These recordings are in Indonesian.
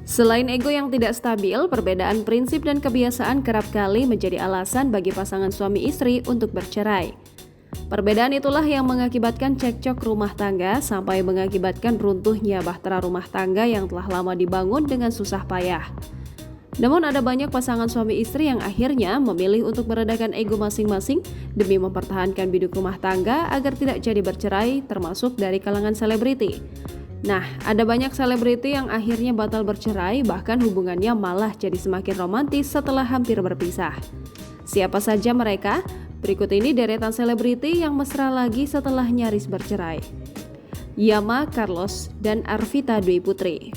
Selain ego yang tidak stabil, perbedaan prinsip dan kebiasaan kerap kali menjadi alasan bagi pasangan suami istri untuk bercerai. Perbedaan itulah yang mengakibatkan cekcok rumah tangga sampai mengakibatkan runtuhnya bahtera rumah tangga yang telah lama dibangun dengan susah payah. Namun ada banyak pasangan suami istri yang akhirnya memilih untuk meredakan ego masing-masing demi mempertahankan biduk rumah tangga agar tidak jadi bercerai, termasuk dari kalangan selebriti. Nah, ada banyak selebriti yang akhirnya batal bercerai, bahkan hubungannya malah jadi semakin romantis setelah hampir berpisah. Siapa saja mereka? Berikut ini deretan selebriti yang mesra lagi setelah nyaris bercerai. Yama Carlos dan Arvita Dwi Putri.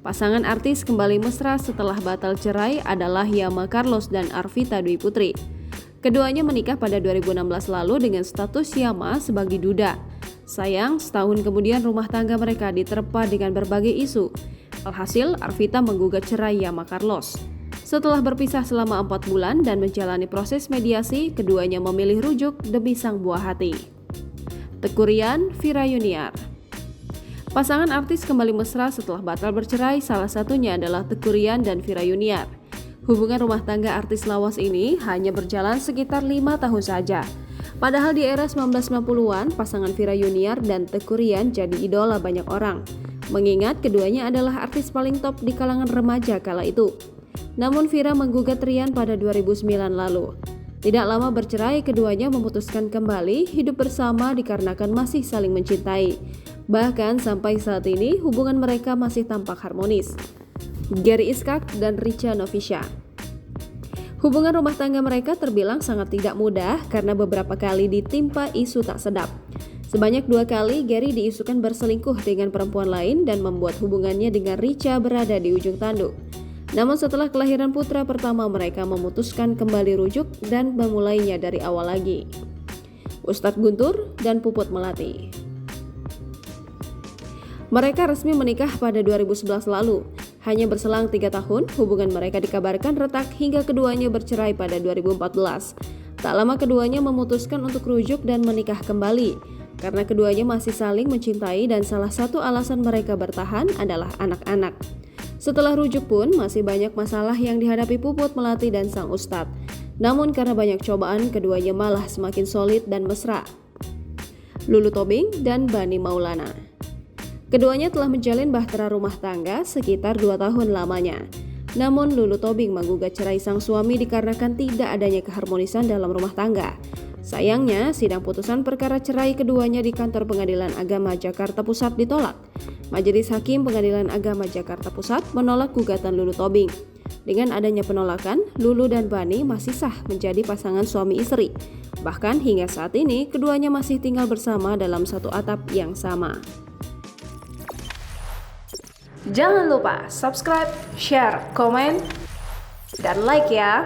Pasangan artis kembali mesra setelah batal cerai adalah Yama Carlos dan Arvita Dwi Putri. Keduanya menikah pada 2016 lalu dengan status Yama sebagai duda. Sayang, setahun kemudian rumah tangga mereka diterpa dengan berbagai isu. Alhasil, Arvita menggugat cerai Yama Carlos. Setelah berpisah selama 4 bulan dan menjalani proses mediasi, keduanya memilih rujuk demi sang buah hati. Teuku Ryan, Vira Yuniar. Pasangan artis kembali mesra setelah batal bercerai, salah satunya adalah Teuku Ryan dan Vira Yuniar. Hubungan rumah tangga artis lawas ini hanya berjalan sekitar 5 tahun saja. Padahal di era 1990-an, pasangan Vira Yuniar dan Teuku Ryan jadi idola banyak orang. Mengingat keduanya adalah artis paling top di kalangan remaja kala itu. Namun Vira menggugat Ryan pada 2009 lalu. Tidak lama bercerai, keduanya memutuskan kembali hidup bersama dikarenakan masih saling mencintai. Bahkan sampai saat ini hubungan mereka masih tampak harmonis. Gary Iskak dan Richa Novisha. Hubungan rumah tangga mereka terbilang sangat tidak mudah karena beberapa kali ditimpa isu tak sedap. Sebanyak 2 kali Gary diisukan berselingkuh dengan perempuan lain dan membuat hubungannya dengan Richa berada di ujung tanduk. Namun setelah kelahiran putra pertama mereka memutuskan kembali rujuk dan memulainya dari awal lagi. Ustadz Guntur dan Puput Melati. Mereka resmi menikah pada 2011 lalu. Hanya berselang 3 tahun, hubungan mereka dikabarkan retak hingga keduanya bercerai pada 2014. Tak lama keduanya memutuskan untuk rujuk dan menikah kembali, karena keduanya masih saling mencintai dan salah satu alasan mereka bertahan adalah anak-anak. Setelah rujuk pun masih banyak masalah yang dihadapi Puput Melati dan sang ustadz. Namun karena banyak cobaan, keduanya malah semakin solid dan mesra. Lulu Tobing dan Bani Maulana. Keduanya telah menjalin bahtera rumah tangga sekitar 2 tahun lamanya. Namun Lulu Tobing menggugat cerai sang suami dikarenakan tidak adanya keharmonisan dalam rumah tangga. Sayangnya, sidang putusan perkara cerai keduanya di Kantor Pengadilan Agama Jakarta Pusat ditolak. Majelis Hakim Pengadilan Agama Jakarta Pusat menolak gugatan Lulu Tobing. Dengan adanya penolakan, Lulu dan Bani masih sah menjadi pasangan suami istri. Bahkan hingga saat ini, keduanya masih tinggal bersama dalam satu atap yang sama. Jangan lupa subscribe, share, komen, dan like ya!